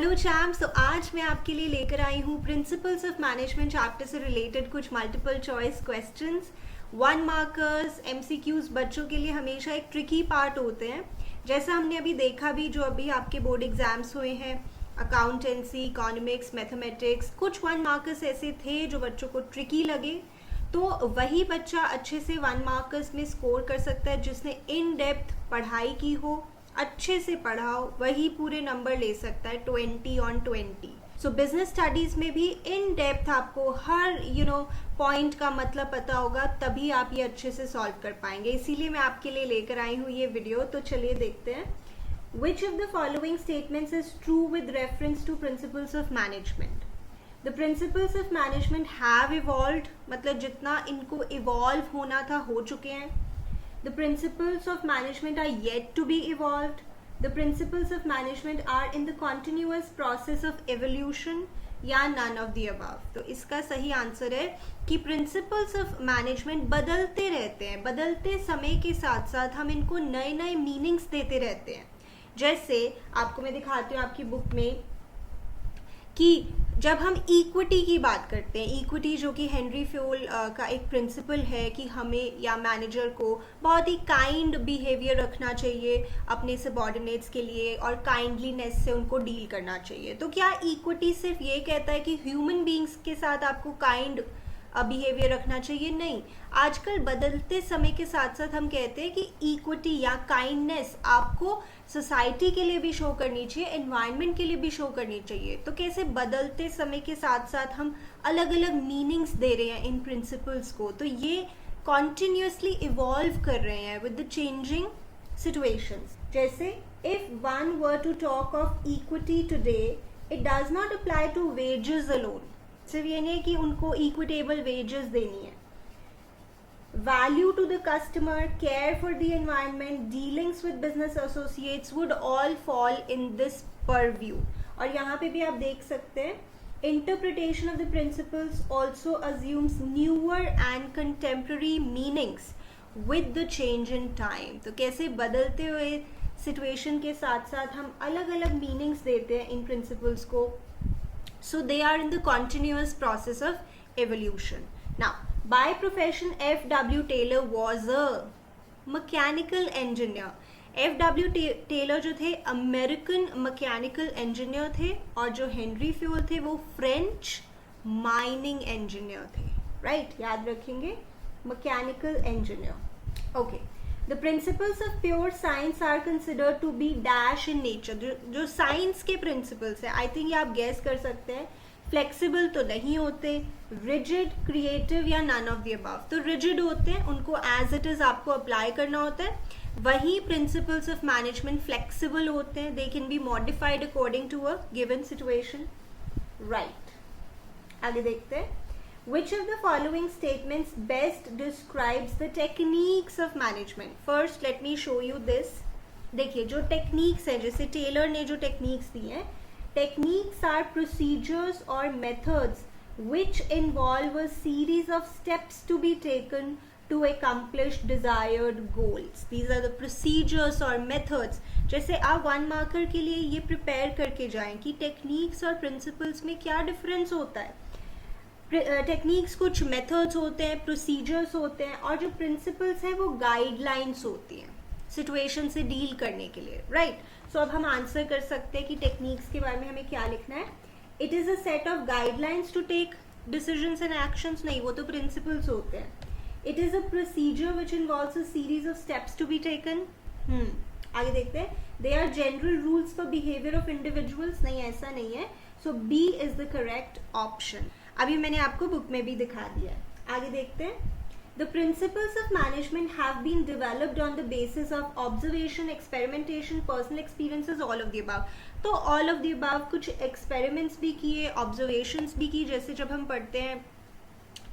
Hello champs. तो आज मैं आपके लिए लेकर आई हूँ प्रिंसिपल्स ऑफ मैनेजमेंट चैप्टर से रिलेटेड कुछ multiple choice questions, 1 markers, MCQs. बच्चों के लिए हमेशा एक ट्रिकी पार्ट होते हैं, जैसा हमने अभी देखा भी जो अभी आपके बोर्ड एग्जाम्स हुए हैं, अकाउंटेंसी, इकोनॉमिक्स, मैथमेटिक्स। कुछ 1 मार्कर्स ऐसे थे जो बच्चों को ट्रिकी लगे, तो वही बच्चा अच्छे से 1 मार्कर्स में स्कोर कर सकता है जिसने इन डेप्थ पढ़ाई की हो, अच्छे से पढ़ाओ, वही पूरे नंबर ले सकता है 20/20। सो बिजनेस स्टडीज में भी इन डेप्थ आपको हर पॉइंट का मतलब पता होगा, तभी आप ये अच्छे से सॉल्व कर पाएंगे। इसीलिए मैं आपके लिए लेकर आई हूँ ये वीडियो। तो चलिए देखते हैं। Which of the following statements is true with reference to principles of management? The principles of management have evolved, मतलब जितना इनको इवॉल्व होना था हो चुके हैं। The principles of management are yet to be evolved. The principles of management are in the continuous process of evolution, या none of the above। तो इसका सही आंसर है कि प्रिंसिपल्स ऑफ मैनेजमेंट बदलते रहते हैं, बदलते समय के साथ साथ हम इनको नए नए मीनिंग्स देते रहते हैं। जैसे आपको मैं दिखाती हूँ आपकी बुक में कि जब हम इक्विटी की बात करते हैं, इक्विटी जो कि हेनरी फ्योल का एक प्रिंसिपल है कि हमें या मैनेजर को बहुत ही काइंड बिहेवियर रखना चाहिए अपने सबऑर्डिनेट्स के लिए और काइंडलीनेस से उनको डील करना चाहिए। तो क्या इक्विटी सिर्फ ये कहता है कि ह्यूमन बीइंग्स के साथ आपको काइंड बिहेवियर रखना चाहिए? नहीं, आजकल बदलते समय के साथ साथ हम कहते हैं कि इक्विटी या काइंडनेस आपको सोसाइटी के लिए भी शो करनी चाहिए, एनवायरनमेंट के लिए भी शो करनी चाहिए। तो कैसे बदलते समय के साथ साथ हम अलग अलग मीनिंग्स दे रहे हैं इन प्रिंसिपल्स को, तो ये कॉन्टिन्यूसली इवॉल्व कर रहे हैं विद द चेंजिंग सिचुएशंस। जैसे if one were to talk of equity today, it does not apply to wages alone. सिर्फ ये नहीं कि उनको इक्विटेबल वेजेस देनी है। Value to the customer, care for the environment, dealings with business associates would all fall in this purview. और यहाँ पे भी आप देख सकते हैं interpretation of the principles also assumes newer and contemporary meanings with the change in time. तो कैसे बदलते हुए सिचुएशन के साथ साथ हम अलग अलग मीनिंग्स देते हैं इन प्रिंसिपल्स को। So they are in the continuous process of evolution. Now, by profession, F.W. Taylor was a mechanical engineer. F.W. Taylor जो थे अमेरिकन मैकेनिकल इंजीनियर थे, और जो हेनरी फ्यूल थे वो फ्रेंच माइनिंग इंजीनियर थे। राइट, याद रखेंगे, mechanical engineer. Okay, The principles of pure science are considered to be dash in nature। जो साइंस के प्रिंसिपल्स हैं, आई थिंक ये आप गैस कर सकते हैं, फ्लेक्सिबल तो नहीं होते, रिजिड, क्रिएटिव या नन ऑफ द अबव। तो रिजिड होते हैं, उनको एज इट इज आपको अप्लाई करना होता है। वही प्रिंसिपल्स ऑफ मैनेजमेंट फ्लेक्सिबल होते हैं, they can be modified according to a given situation. Right, आगे देखते हैं। Which of the following statements best describes the techniques of management? First, let me show you this. देखिए, जो techniques है, जैसे Taylor ने जो टेक्निक्स दी हैं, टेक्निक्स आर प्रोसीजर्स और methods which involve a series of steps to be taken to accomplish desired goals. These are the procedures or methods. जैसे आप 1 मार्कर के लिए ये प्रिपेयर करके जाएं कि टेक्निक्स और प्रिंसिपल्स में क्या डिफरेंस होता है। टेक्निक्स कुछ मेथड्स होते हैं, प्रोसीजर्स होते हैं, और जो प्रिंसिपल्स हैं वो गाइडलाइंस होती हैं सिचुएशन से डील करने के लिए। राइट, सो अब हम आंसर कर सकते हैं कि टेक्निक्स के बारे में हमें क्या लिखना है। It is a set of guidelines to take decisions and actions. नहीं, वो तो प्रिंसिपल्स होते हैं। It is a procedure which involves a series of steps to be taken. आगे देखते हैं। They are general rules for behaviour of individuals. नहीं, ऐसा नहीं है। So B is the correct option. अभी मैंने आपको बुक में भी दिखा दिया है। आगे देखते हैं। The principles of management have been developed on the basis of observation, experimentation, personal experiences, all of the above. तो ऑल ऑफ द अबव, कुछ एक्सपेरिमेंट्स भी किए, ऑब्जर्वेशंस भी की। जैसे जब हम पढ़ते हैं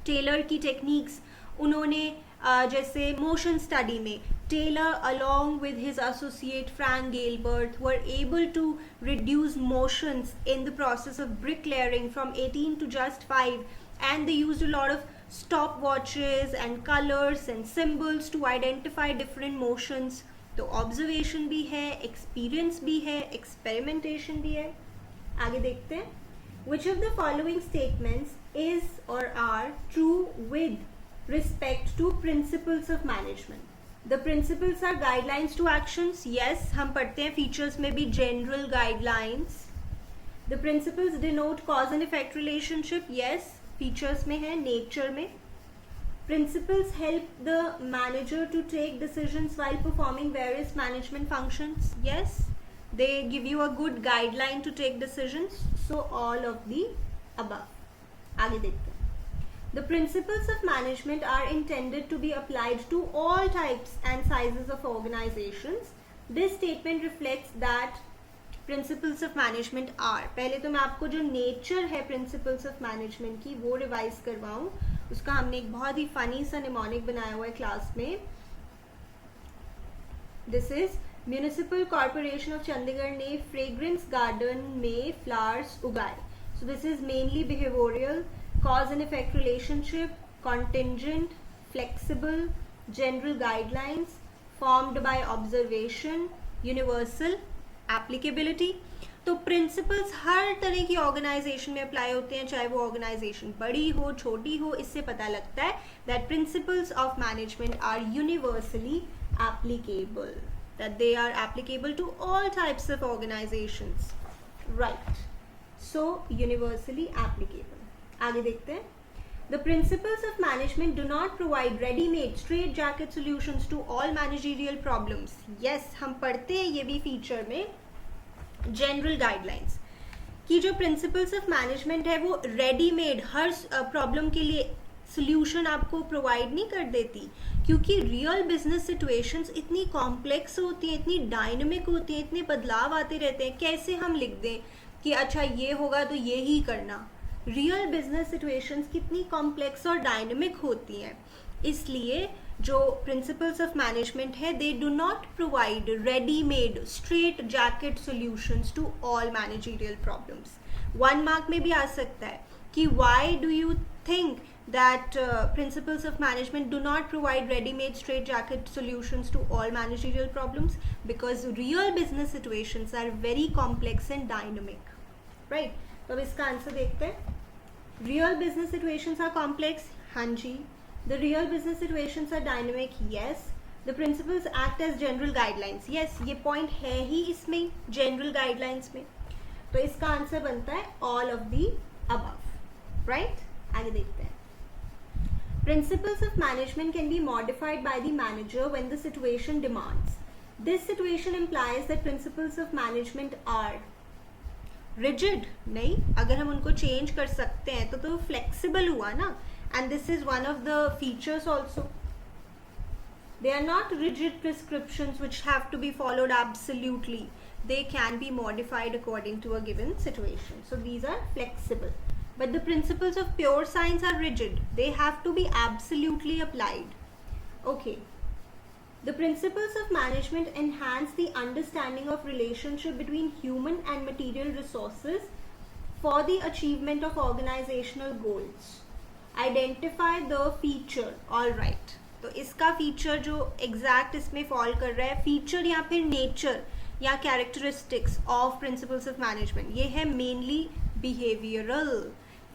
टेलर की टेक्निक्स, उन्होंने जैसे मोशन स्टडी में Taylor along with his associate Frank Gilbert were able to reduce motions in the process of bricklayering from 18 to just 5, and they used a lot of stopwatches and colors and symbols to identify different motions। तो observation भी है, experience भी है, experimentation भी है। आगे देखते हैं. Which of the following statements is or are true with respect to principles of management? The principles are guidelines to actions. Yes, हम पढ़ते हैं features में भी general guidelines. The principles denote cause and effect relationship. Yes, features में है, nature में. Principles help the manager to take decisions while performing various management functions. Yes, they give you a good guideline to take decisions. So all of the above. आगे देखते हैं. The principles of management are intended to be applied to all types and sizes of organizations. This statement reflects that principles of management are. पहले तो मैं आपको जो nature है principles of management की वो रिवाइज करवाऊँ. उसका हमने एक बहुत ही फनी सा निमोनिक बनाया हुआ है क्लास में. This is municipal corporation of Chandigarh ने फ्रेग्रेंस गार्डन में फ्लावर्स उगाए. सो this is mainly behavioural, cause and effect relationship, contingent, flexible, general guidelines, formed by observation, universal, applicability. तो प्रिंसिपल्स हर तरह की ऑर्गेनाइजेशन में अप्लाई होते हैं, चाहे वो ऑर्गेनाइजेशन बड़ी हो छोटी हो. इससे पता लगता है that principles of management are universally applicable, that they are applicable to all types of organisations. Right, so universally applicable. आगे देखते हैं. The principles of management do not provide ready-made straight-jacket solutions to all managerial problems. Yes, हम पढ़ते हैं ये भी feature में general guidelines की जो प्रिंसिपल्स ऑफ मैनेजमेंट है वो रेडीमेड हर प्रॉब्लम के लिए सोल्यूशन आपको प्रोवाइड नहीं कर देती, क्योंकि रियल बिजनेस सिचुएशंस इतनी कॉम्प्लेक्स होती हैं, इतनी डायनेमिक होती हैं, इतने बदलाव आते रहते हैं. कैसे हम लिख दें कि अच्छा ये होगा तो ये ही करना. रियल बिजनेस सिचुएशंस कितनी कॉम्प्लेक्स और डायनेमिक होती हैं. इसलिए जो प्रिंसिपल्स ऑफ मैनेजमेंट है they do not provide ready made straight jacket solutions to all managerial problems. 1 mark में भी आ सकता है कि why do you think that principles of management do not provide ready-made straight-jacket solutions to all managerial problems? Because real business situations are very complex and dynamic, right? तो अब इसका answer देखते हैं. Real business situations are complex. हाँ जी. The real business situations are dynamic. Yes. The principles act as general guidelines. Yes, ये point है ही इसमें general guidelines में. तो इसका आंसर बनता है all of the above, right? आगे देखते हैं. Principles of management can be modified by the manager when the situation demands. This situation implies that principles of management are rigid. नहीं, अगर हम उनको change कर सकते हैं तो flexible हुआ ना. And this is one of the features also. They are not rigid prescriptions which have to be followed absolutely. They can be modified according to a given situation. So these are flexible. But the principles of pure science are rigid. They have to be absolutely applied. Okay. The principles of management enhance the understanding of relationship between human and material resources for the achievement of organizational goals. Identify the feature. All right. तो इसका feature जो exact इसमें fall कर रहा है, feature या फिर nature या characteristics of principles of management, ये है mainly behavioral.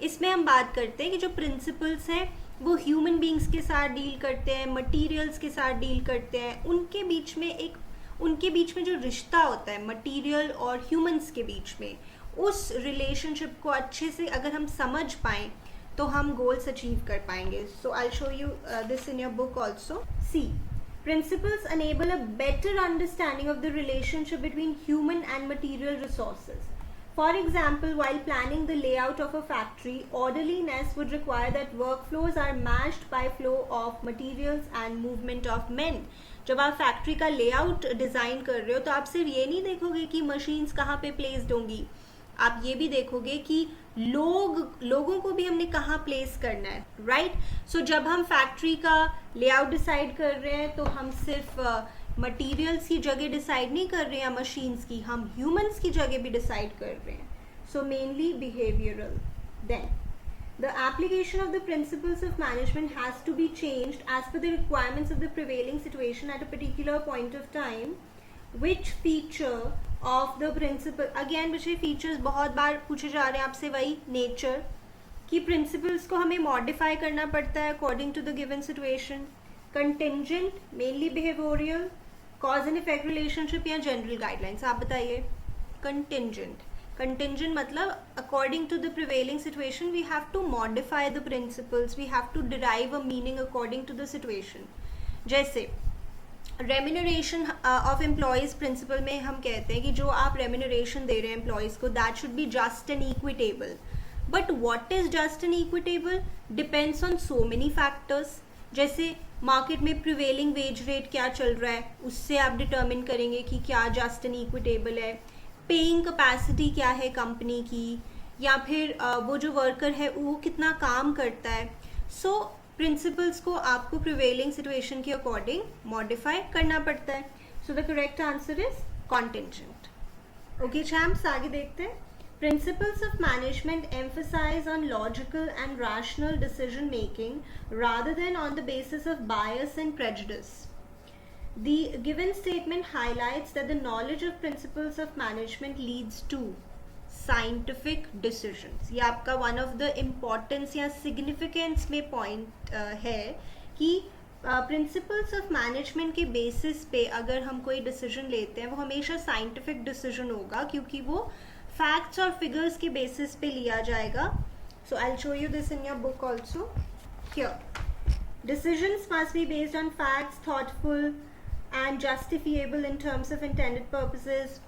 इसमें हम बात करते हैं कि जो प्रिंसिपल्स हैं वो ह्यूमन बींग्स के साथ डील करते हैं, मटेरियल्स के साथ डील करते हैं. उनके बीच में जो रिश्ता होता है मटेरियल और ह्यूमंस के बीच में, उस रिलेशनशिप को अच्छे से अगर हम समझ पाएँ तो हम गोल्स अचीव कर पाएंगे. So I show you this in your book also. See, principles enable a better understanding of the relationship between human and material resources. For example, while planning the layout of a factory, orderliness would require that workflows are matched by flow of materials and movement of men. जब आप factory का layout design कर रहे हो तो आप सिर्फ ये नहीं देखोगे कि मशीन्स कहाँ पे प्लेस्ड होंगी, आप ये भी देखोगे कि लोगों को भी हमने कहाँ प्लेस करना है, राइट? सो जब हम फैक्ट्री का लेआउट डिसाइड कर रहे हैं तो हम सिर्फ मटेरियल्स की जगह डिसाइड नहीं कर रहे हैं मशीन्स की, हम ह्यूमंस की जगह भी डिसाइड कर रहे हैं. So mainly behavioural. Then the application of the principles of management has to be changed as per the requirements of the prevailing situation at a particular point of time. Which feature of the principle, again बच्चे features बहुत बार पूछे जा रहे हैं आपसे, वही nature कि प्रिंसिपल्स को हमें मॉडिफाई करना पड़ता है according to the given situation. Contingent mainly behavioural, cause and effect relationship या जनरल गाइडलाइंस, आप बताइए. कंटिंजेंट मतलब according to the prevailing situation we have to modify the principles, we have to derive a meaning according to the situation. जैसे remuneration of employees principle में हम कहते हैं कि जो आप रेम्यूनरेशन दे रहे हैं एम्प्लॉयज को, that should be just and equitable. But what is just and equitable depends on so many factors. जैसे मार्केट में प्रिवेलिंग वेज रेट क्या चल रहा है, उससे आप डिटर्मिन करेंगे कि क्या जस्ट एंड इक्विटेबल है. पेइंग कैपेसिटी क्या है कंपनी की, या फिर वो जो वर्कर है वो कितना काम करता है. सो प्रिंसिपल्स को आपको प्रिवेलिंग सिचुएशन के अकॉर्डिंग मॉडिफाई करना पड़ता है. So the correct answer is contingent. Okay champs, आगे देखते हैं. Principles of management emphasize on logical and rational decision making rather than on the basis of bias and prejudice. The given statement highlights that the knowledge of principles of management leads to scientific decisions. ये आपका one of the importance या significance में point है कि principles of management के basis पे अगर हम कोई डिसीजन लेते हैं वो हमेशा साइंटिफिक डिसीजन होगा, क्योंकि वो फैक्ट्स और फिगर्स के बेसिस पे लिया जाएगा. So I will show you this in your book also. Here decisions must be based on facts, thoughtful and justifiable in terms of intended purposes.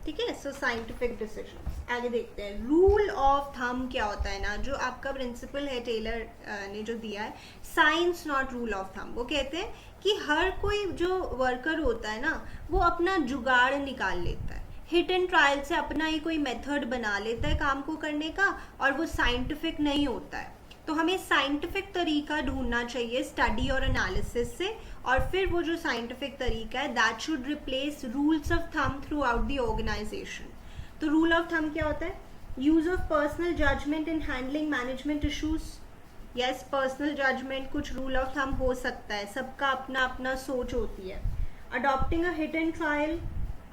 ठीक है, सो साइंटिफिक डिसीजंस. आगे देखते हैं. रूल ऑफ थंब क्या होता है ना, जो आपका प्रिंसिपल है टेलर ने जो दिया है, science not rule of thumb. वो कहते हैं कि हर कोई जो वर्कर होता है ना वो अपना जुगाड़ निकाल लेता है, हिट एंड ट्रायल से अपना ही कोई मेथड बना लेता है काम को करने का, और वो साइंटिफिक नहीं होता है. तो हमें साइंटिफिक तरीका ढूंढना चाहिए स्टडी और एनालिसिस से, और फिर वो जो साइंटिफिक तरीका है that should replace rules of thumb throughout the organisation. तो रूल ऑफ थंब क्या होता है? Use of personal judgement in handling management issues. Yes, personal judgement कुछ रूल ऑफ थंब हो सकता है, सबका अपना अपना सोच होती है. Adopting a hit and trial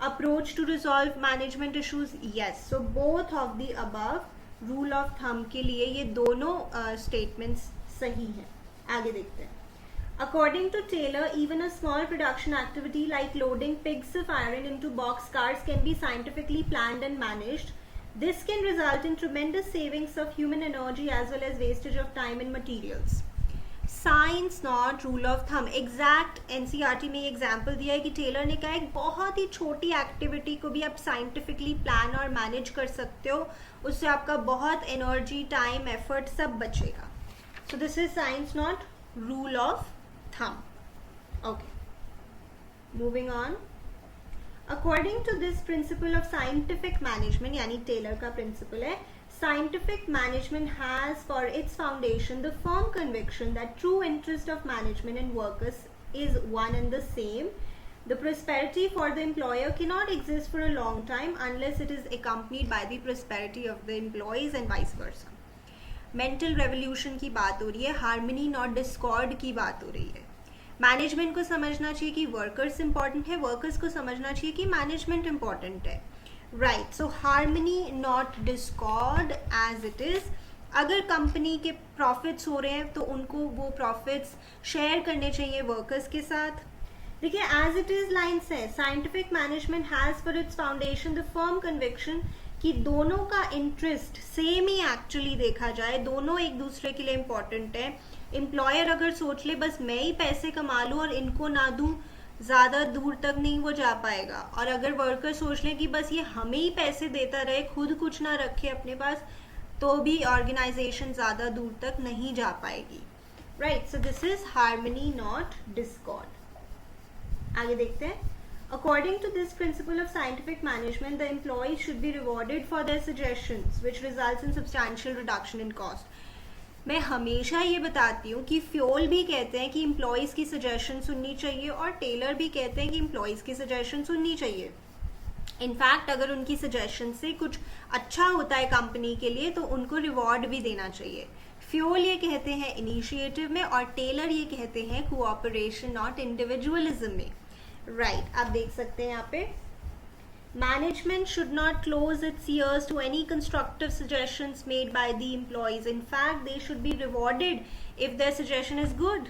approach to resolve management issues. Yes, so both of the above rule of thumb के लिए ये दोनों statements सही हैं. आगे देखते हैं. According to Taylor, even a small production activity like loading pigs of iron into box cars can be scientifically planned and managed. This can result in tremendous savings of human energy as well as wastage of time and materials. Science not rule of thumb. Exact NCERT में example दिया है कि Taylor ने कहा एक बहुत ही छोटी activity को भी आप साइंटिफिकली प्लान और मैनेज कर सकते हो, उससे आपका बहुत एनर्जी, टाइम, एफर्ट सब बचेगा. So this is science not rule of thumb. Okay, moving on. According to this principle of scientific management, यानी टेलर का प्रिंसिपल है, scientific management has for its foundation the firm conviction that true interest of management and workers is one and the same. The prosperity for the employer cannot exist for a long time unless it is accompanied by the prosperity of the employees and vice versa. Mental revolution की बात हो रही है, harmony not discord की बात हो रही है. मैनेजमेंट को समझना चाहिए कि वर्कर्स इंपॉर्टेंट है, वर्कर्स को समझना चाहिए कि मैनेजमेंट इंपॉर्टेंट है. Right, so harmony not discord as it is. अगर कंपनी के प्रॉफिट्स हो रहे हैं तो उनको वो प्रॉफिट्स शेयर करने चाहिए वर्कर्स के साथ. देखिए, एज इट इज लाइन्स है, scientific management has for its foundation the firm conviction कि दोनों का इंटरेस्ट सेम ही एक्चुअली देखा जाए, दोनों एक दूसरे के लिए इम्पॉर्टेंट है. एम्प्लॉयर अगर सोच ले बस मैं ही पैसे कमा लूँ और इनको ना दूँ, ज़्यादा दूर तक नहीं वो जा पाएगा. और अगर वर्कर सोच लें कि बस ये हमें ही पैसे देता रहे, खुद कुछ ना रखे अपने पास, तो भी ऑर्गेनाइजेशन ज़्यादा दूर तक नहीं जा पाएगी. Right, so this is harmony not Discord. आगे देखते हैं. According to this principle of scientific management, the employees should be rewarded for their suggestions, which results in substantial reduction in cost. मैं हमेशा ये बताती हूँ कि फ्योल भी कहते हैं कि एम्प्लॉयज़ की सजेशन सुननी चाहिए, और टेलर भी कहते हैं कि एम्प्लॉयज़ की सजेशन सुननी चाहिए. इनफैक्ट अगर उनकी सजेशन से कुछ अच्छा होता है कंपनी के लिए तो उनको रिवॉर्ड भी देना चाहिए. फ्योल ये कहते हैं इनिशिएटिव में, और टेलर ये कहते हैं कोऑपरेशन नॉट इंडिविजुअलिज्म में. राइट, आप देख सकते हैं यहाँ पे Management should not close its ears to any constructive suggestions made by the employees. In fact, they should be rewarded if their suggestion is good,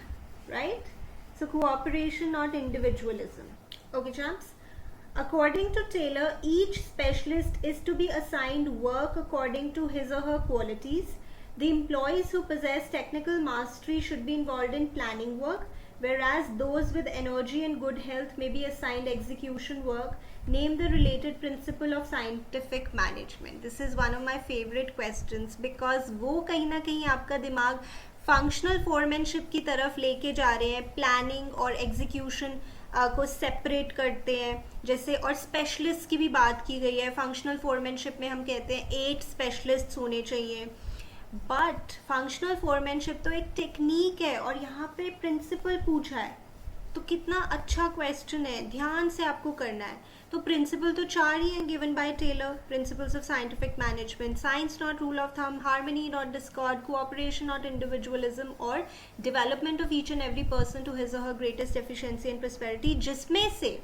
right? So cooperation, not individualism. Okay, champs. According to Taylor, each specialist is to be assigned work according to his or her qualities. The employees who possess technical mastery should be involved in planning work, whereas those with energy and good health may be assigned execution work. Name the related principle of scientific management. This is one of my favorite questions because वो कहीं ना कहीं आपका दिमाग functional foremanship की तरफ लेके जा रहे हैं, प्लानिंग और एग्जीक्यूशन को सेपरेट करते हैं जैसे, और स्पेशलिस्ट की भी बात की गई है. फंक्शनल फोरमैनशिप में हम कहते हैं 8 स्पेशलिस्ट होने चाहिए, बट फंक्शनल फोरमैनशिप तो एक टेक्निक है और यहाँ पे प्रिंसिपल पूछा है, तो कितना अच्छा क्वेश्चन है, ध्यान से आपको करना है. तो प्रिंसिपल तो 4 ही हैं given by Taylor. Principles of scientific management: science not rule of thumb, harmony not discord, cooperation not individualism, और development of each and every person to his or her greatest efficiency and prosperity, जिसमें से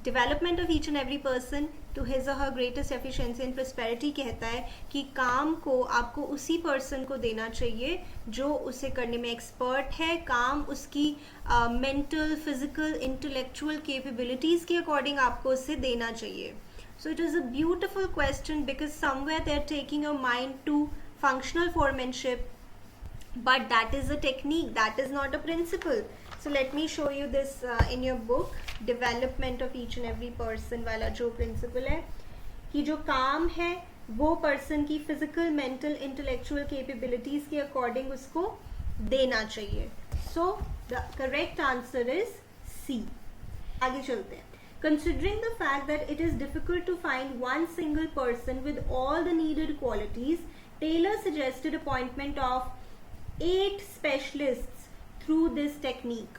development of each and every person to his or her greatest efficiency and prosperity कहता है कि काम को आपको उसी पर्सन को देना चाहिए जो उसे करने में एक्सपर्ट है. काम उसकी मेंटल, फिजिकल, इंटेलेक्चुअल कैपेबिलिटीज़ के अकॉर्डिंग आपको उसे देना चाहिए. So it is a beautiful question because somewhere they are taking your mind to functional foremanship, but that is a technique, that is not a principle. So let me show you this in your book, development of each and every person वाला जो principle है कि जो काम है वो person की physical, mental, intellectual capabilities के according उसको देना चाहिए. So the correct answer is C. आगे चलते हैं. Considering the fact that it is difficult to find one single person with all the needed qualities, Taylor suggested appointment of 8 specialists through this technique.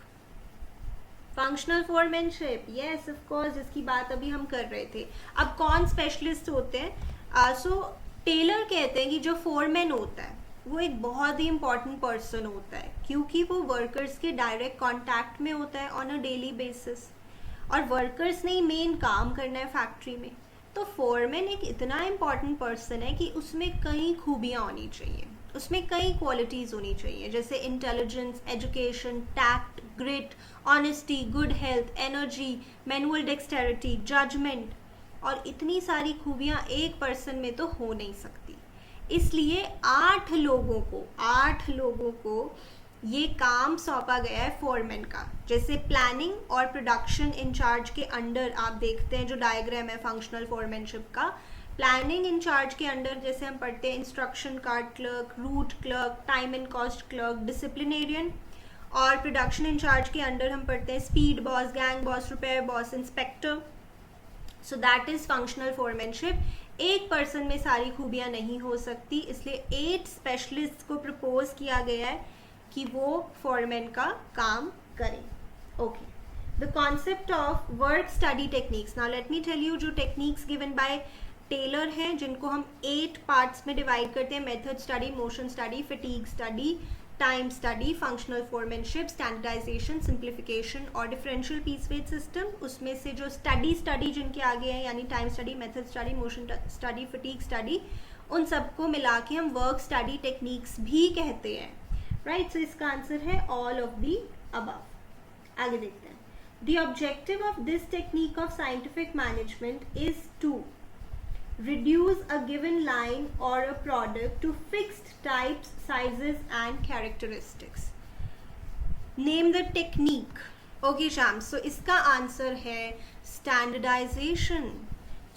Functional foremanship, yes of course, जिसकी बात अभी हम कर रहे थे. अब कौन स्पेशलिस्ट होते हैं? सो टेलर कहते हैं कि जो फोरमैन होता है वो एक बहुत ही इंपॉर्टेंट पर्सन होता है क्योंकि वो वर्कर्स के डायरेक्ट कांटेक्ट में होता है ऑन अ डेली बेसिस, और वर्कर्स ने ही मेन काम करना है फैक्ट्री में. तो फोरमैन एक इतना इम्पॉर्टेंट पर्सन है कि उसमें कई खूबियाँ होनी चाहिए, उसमें कई क्वालिटीज़ होनी चाहिए जैसे intelligence, education, tact, grit, honesty, good health, energy, manual dexterity, judgement, और इतनी सारी खूबियाँ एक पर्सन में तो हो नहीं सकती. इसलिए 8 लोगों को ये काम सौंपा गया है फोरमैन का. जैसे प्लानिंग और प्रोडक्शन इंचार्ज के अंडर आप देखते हैं जो डायग्राम है फंक्शनल फोरमैनशिप का, प्लानिंग इंचार्ज के अंडर जैसे हम पढ़ते हैं instruction card clerk, root clerk, time and cost clerk, disciplinarian, और प्रोडक्शन इंचार्ज के अंडर हम पढ़ते हैं speed boss, gang boss, repair boss, inspector. So that is functional foremanship. एक पर्सन में सारी खूबियाँ नहीं हो सकती, इसलिए 8 स्पेशलिस्ट को प्रपोज किया गया है कि वो फोरमैन का काम करें. Okay, the concept of work study techniques. Now let me tell you जो टेक्निक्स गिवन बाय टेलर हैं जिनको हम 8 पार्ट्स में डिवाइड करते हैं: method study, motion study, fatigue study, time study, functional foremanship, standardisation, simplification और डिफरेंशियल पीस वेट सिस्टम. उसमें से जो स्टडी जिनके आगे हैं यानी time study, method study, motion study, fatigue study, उन सबको मिला के हम वर्क स्टडी टेक्निक्स भी कहते हैं. राइट, सो इसका आंसर है ऑल ऑफ दी अबव. आगे देखते हैं. The objective of this technique of scientific management is to reduce a given line or a product to fixed types, sizes and characteristics. Name the technique. Okay Shams, so इसका answer है standardization.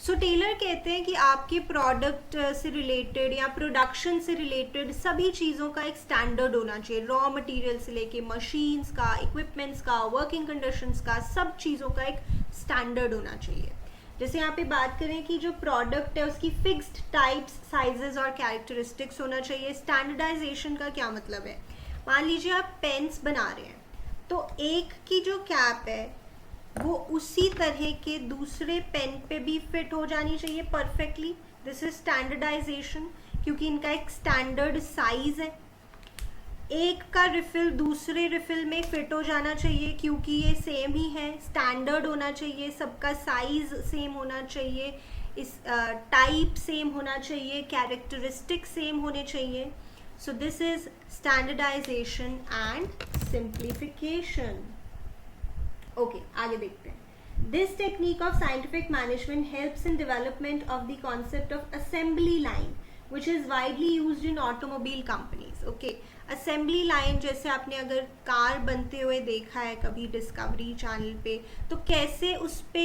सो Taylor कहते हैं कि आपके product से related या production से related सभी चीज़ों का एक स्टैंडर्ड होना चाहिए. रॉ मटेरियल से लेके मशीन्स का, इक्विपमेंट्स का, वर्किंग कंडीशंस का, सब चीज़ों का एक स्टैंडर्ड होना चाहिए. जैसे यहाँ पे बात करें कि जो प्रोडक्ट है उसकी फिक्स्ड टाइप्स, साइजेस और कैरेक्टरिस्टिक्स होना चाहिए. स्टैंडर्डाइजेशन का क्या मतलब है? मान लीजिए आप पेन्स बना रहे हैं तो एक की जो कैप है वो उसी तरह के दूसरे पेन पे भी फिट हो जानी चाहिए परफेक्टली. दिस इज स्टैंडर्डाइजेशन क्योंकि इनका एक स्टैंडर्ड साइज है. एक का रिफिल दूसरे रिफिल में फिट हो जाना चाहिए, क्योंकि ये सेम ही है, स्टैंडर्ड होना चाहिए, सबका साइज सेम होना चाहिए, इस टाइप सेम होना चाहिए, कैरेक्टरिस्टिक सेम होने चाहिए. So this is standardisation and simplification. Okay, आगे देखते हैं. This technique of scientific management helps in development of the concept of assembly line, which is widely used in automobile companies. Okay, assembly line जैसे आपने अगर car बनते हुए देखा है कभी डिस्कवरी चैनल पे, तो कैसे उस पे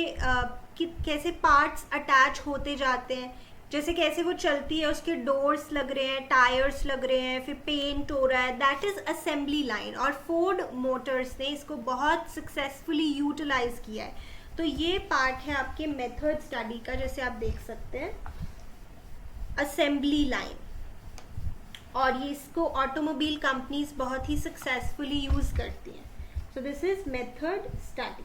कैसे पार्ट्स अटैच होते जाते हैं, जैसे कैसे वो चलती है, उसके डोर्स लग रहे हैं, टायर्स लग रहे हैं, फिर पेंट हो रहा है, दैट इज असेंबली लाइन. और फोर्ड मोटर्स ने इसको बहुत सक्सेसफुली यूटिलाइज किया है. तो ये पार्ट है आपके मेथड स्टडी का, जैसे आप देख सकते हैं असेंबली लाइन, और ये इसको ऑटोमोबाइल कंपनीज बहुत ही सक्सेसफुली यूज करती हैं. सो दिस इज मेथड स्टडी.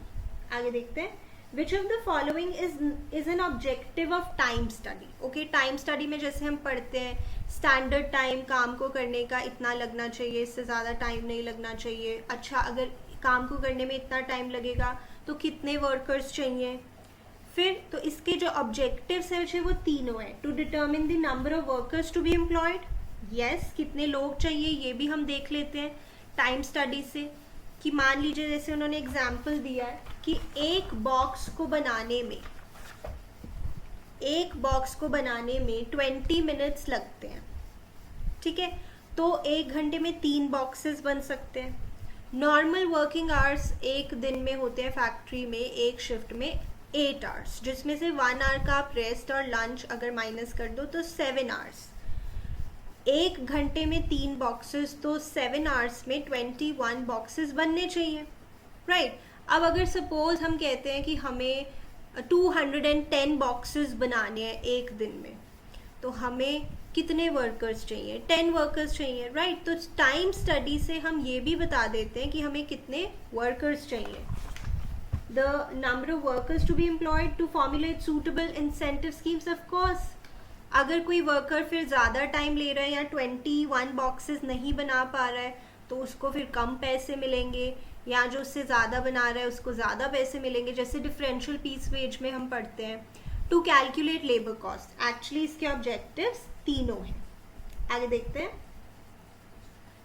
आगे देखते हैं. Which of the following is an objective of time study. Okay, time study में जैसे हम पढ़ते हैं स्टैंडर्ड टाइम काम को करने का इतना लगना चाहिए, इससे ज़्यादा टाइम नहीं लगना चाहिए. अच्छा, अगर काम को करने में इतना टाइम लगेगा तो कितने वर्कर्स चाहिए. फिर तो इसके जो ऑब्जेक्टिव्स हैं वो तीनों हैं. To determine the number of workers to be employed, yes, कितने लोग चाहिए ये भी हम देख लेते हैं टाइम स्टडी से. कि मान लीजिए जैसे उन्होंने एग्जाम्पल दिया है कि एक बॉक्स को बनाने में 20 मिनट्स लगते हैं. ठीक है, तो 1 घंटे में 3 बॉक्सेस बन सकते हैं. नॉर्मल वर्किंग आवर्स एक दिन में होते हैं फैक्ट्री में, एक शिफ्ट में 8 आवर्स, जिसमें से 1 आवर का आप रेस्ट और लंच अगर माइनस कर दो तो 7 आवर्स. 1 घंटे में 3 बॉक्सेस, तो 7 आवर्स में 21 बॉक्सेस बनने चाहिए. राइट. अब अगर सपोज हम कहते हैं कि हमें 210 बॉक्सेस बनाने हैं एक दिन में, तो हमें कितने वर्कर्स चाहिए? 10 वर्कर्स चाहिए. राइट. तो टाइम स्टडी से हम ये भी बता देते हैं कि हमें कितने वर्कर्स चाहिए. The number of workers to be employed to formulate suitable incentive schemes. Of course अगर कोई वर्कर फिर ज़्यादा टाइम ले रहा है या 21 बॉक्सेस नहीं बना पा रहा है, तो उसको फिर कम पैसे मिलेंगे, या जो उससे ज़्यादा बना रहा है उसको ज़्यादा पैसे मिलेंगे. जैसे डिफरेंशियल पीस वेज में हम पढ़ते हैं. To calculate labour cost. Actually इसके ऑब्जेक्टिव्स तीनों हैं. आगे देखते हैं.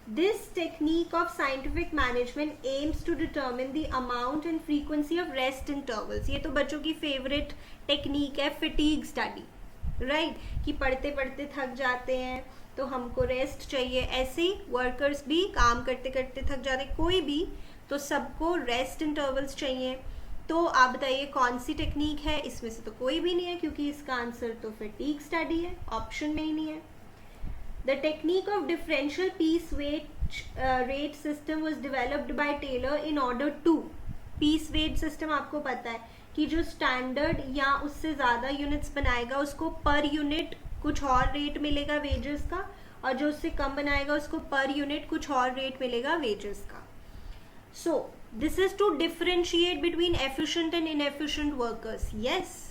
This technique of scientific management aims to determine the amount and frequency of rest intervals. ये तो बच्चों की फेवरेट टेक्निक है, फटीग स्टडी. राइट. कि पढ़ते पढ़ते थक जाते हैं तो हमको रेस्ट चाहिए. ऐसे ही वर्कर्स भी काम करते करते थक जाते हैं, कोई भी, तो सबको रेस्ट इंटरवल्स चाहिए. तो आप बताइए कौन सी टेक्निक है? इसमें से तो कोई भी नहीं है, क्योंकि इसका आंसर तो फटीग स्टडी है, ऑप्शन में ही नहीं है. The technique of differential piece rate system was developed by Taylor in order to. Piece wage system आपको पता है कि जो स्टैंडर्ड या उससे ज़्यादा यूनिट्स बनाएगा उसको पर यूनिट कुछ और रेट मिलेगा वेजेस का, और जो उससे कम बनाएगा उसको पर यूनिट कुछ और रेट मिलेगा वेजेस का. So this is to differentiate between efficient and inefficient workers. Yes.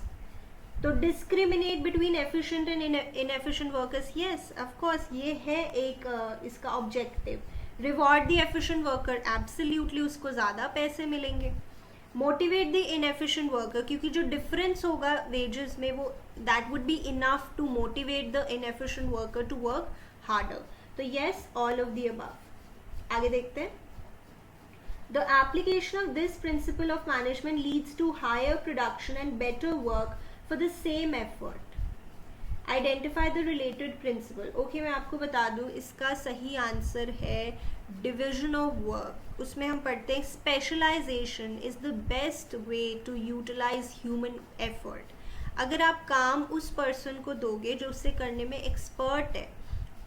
To discriminate between efficient and inefficient workers. Yes, of course ये है एक इसका objective. Reward the efficient worker. Absolutely उसको ज़्यादा पैसे मिलेंगे. मोटिवेट द इनएफिशिएंट वर्कर, क्योंकि जो डिफरेंस होगा वेजेस में वो that would be enough to motivate the inefficient worker to work harder. तो yes, all of the above. आगे देखते हैं. The application of this principle of management leads to higher production and better work for the same effort. Identify the related principle. Okay, मैं आपको बता दूं इसका सही आंसर है डिविजन ऑफ वर्क. उसमें हम पढ़ते हैं specialisation is the best way to utilise human effort. अगर आप काम उस पर्सन को दोगे जो उससे करने में एक्सपर्ट है,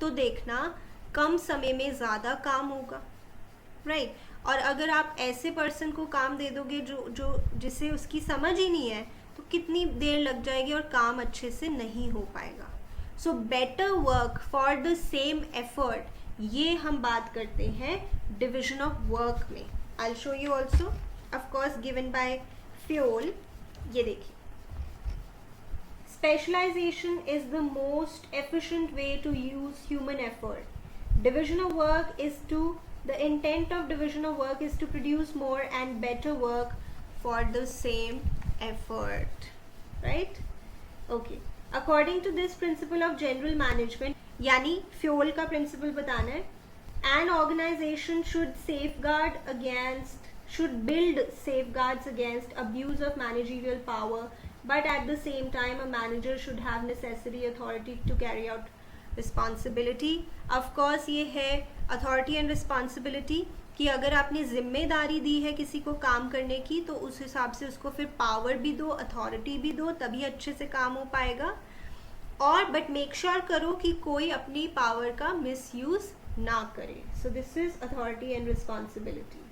तो देखना कम समय में ज़्यादा काम होगा. राइट. और अगर आप ऐसे पर्सन को काम दे दोगे जो जिसे उसकी समझ ही नहीं है, तो कितनी देर लग जाएगी और काम अच्छे से नहीं हो पाएगा. So better work for the same effort, ये हम बात करते हैं डिविजन ऑफ वर्क में. I show you also, of course given by Fayol. ये देखिए, specialisation is the most efficient way to use human effort. Division of work is to, the intent of division of work is to produce more and better work for the same effort, right? Okay. According to this principle of general management, यानी fuel का principal बताना है, an organization should build safeguards against abuse of managerial power, but at the same time a manager should have necessary authority to carry out responsibility. Of course ये है authority and responsibility कि अगर आपने जिम्मेदारी दी है किसी को काम करने की तो उस हिसाब से उसको फिर पावर भी दो, अथॉरिटी भी दो, तभी अच्छे से काम हो पाएगा. और बट मेक श्योर करो कि कोई अपनी पावर का मिसयूज ना करे. So this is authority and responsibility.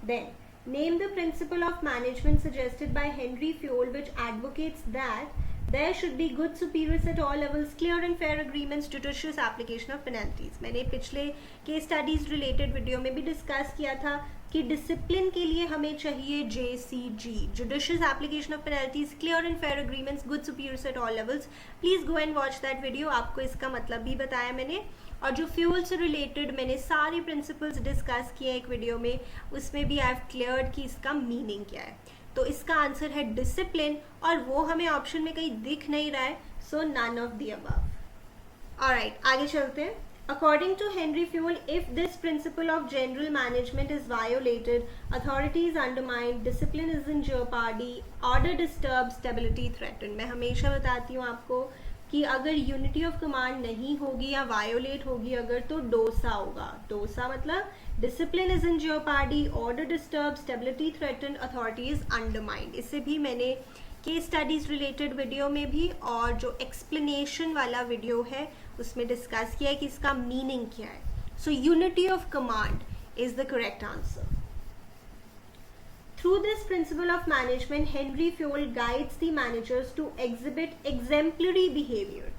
Then name the principle of management suggested by Henri Fayol which advocates that there should be good superiors at all levels, clear and fair agreements, judicious application of penalties. मैंने पिछले case studies related video में भी discuss किया था कि discipline के लिए हमें चाहिए JCG, judicious application of penalties, clear and fair agreements, good superiors at all levels. Please go and watch that video. आपको इसका मतलब भी बताया मैंने, और जो फ्यूल से रिलेटेड मैंने सारे प्रिंसिपल्स डिस्कस किए एक वीडियो में, उसमें भी आई हैव क्लियर्ड कि इसका मीनिंग क्या है. तो इसका आंसर है डिसिप्लिन, और वो हमें ऑप्शन में कहीं दिख नहीं रहा है, so none of the above. Alright, आगे चलते हैं. According to Henri Fayol, if this principle of general management is violated, authority is undermined, discipline is in jeopardy, order disturb, stability threaten. मैं हमेशा बताती हूँ आपको कि अगर यूनिटी ऑफ कमांड नहीं होगी या वायोलेट होगी अगर, तो डोसा होगा. डोसा मतलब discipline is in jeopardy, order disturb, stability threaten, authority is undermined. इससे भी मैंने केस स्टडीज रिलेटेड वीडियो में भी और जो एक्सप्लेनेशन वाला वीडियो है उसमें डिस्कस किया है कि इसका मीनिंग क्या है. So unity of command is the correct answer. Through this principle of management, Henry Fyoul guides the managers to exhibit exemplary behavior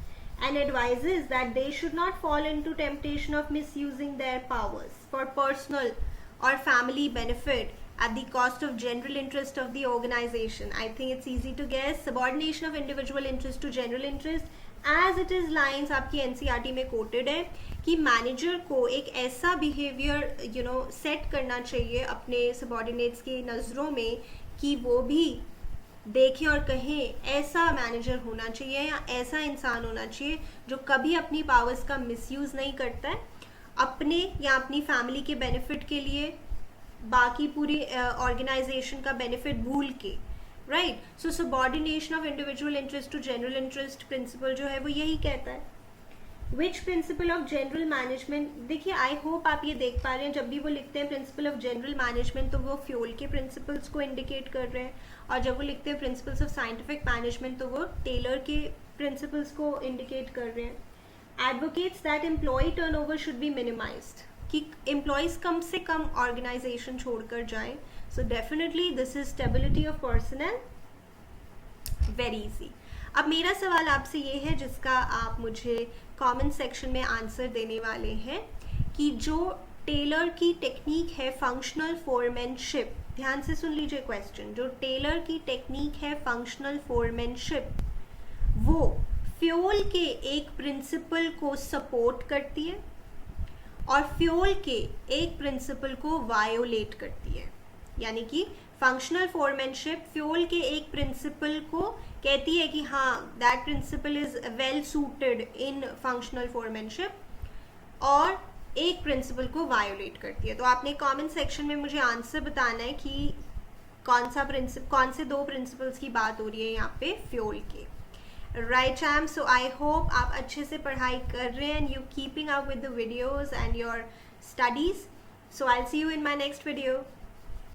and advises that they should not fall into temptation of misusing their powers for personal or family benefit at the cost of general interest of the organization. I think it's easy to guess. Subordination of individual interest to general interest, as it is lines आपकी NCERT में coated है कि manager को एक ऐसा behaviour set करना चाहिए अपने सबॉर्डिनेट्स की नज़रों में कि वो भी देखें और कहें ऐसा मैनेजर होना चाहिए या ऐसा इंसान होना चाहिए जो कभी अपनी पावर्स का मिसयूज़ नहीं करता है अपने या अपनी फैमिली के बेनिफिट के लिए, बाकी पूरी ऑर्गेनाइजेशन का बेनिफिट भूल के. Right. So subordination of individual interest to general interest principle जो है वो यही कहता है. Which principle of general management, देखिए आई होप आप ये देख पा रहे हैं, जब भी वो लिखते हैं प्रिंसिपल ऑफ जनरल मैनेजमेंट तो वो फ्यूल के प्रिंसिपल्स को इंडिकेट कर रहे हैं, और जब वो लिखते हैं प्रिंसिपल्स ऑफ साइंटिफिक मैनेजमेंट तो वो टेलर के प्रिंसिपल्स को इंडिकेट कर रहे हैं. Advocates that employ turnover should be minimised, कि एम्प्लॉयज कम से कम ऑर्गेनाइजेशन छोड़कर जाएं. So definitely this is stability of personal. Very easy. अब मेरा सवाल आपसे ये है जिसका आप मुझे कमेंट सेक्शन में आंसर देने वाले हैं कि जो टेलर की टेक्निक है फंक्शनल फोरमैनशिप, ध्यान से सुन लीजिए क्वेश्चन, जो टेलर की टेक्निक है फंक्शनल फोरमैनशिप वो फ्योल के एक प्रिंसिपल को सपोर्ट करती है और फ्योल के एक प्रिंसिपल को वायोलेट करती है. यानी कि फंक्शनल फोरमैनशिप फ्योल के एक प्रिंसिपल को कहती है कि हाँ that principle is well suited in functional foremanship, और एक प्रिंसिपल को वायोलेट करती है. तो आपने कमेंट सेक्शन में मुझे आंसर बताना है कि कौन से दो प्रिंसिपल्स की बात हो रही है यहाँ पे फ्योल के. Right charm. So I hope आप अच्छे से पढ़ाई कर रहे हैं and you keeping up with the videos and your studies. So I will see you in my next video.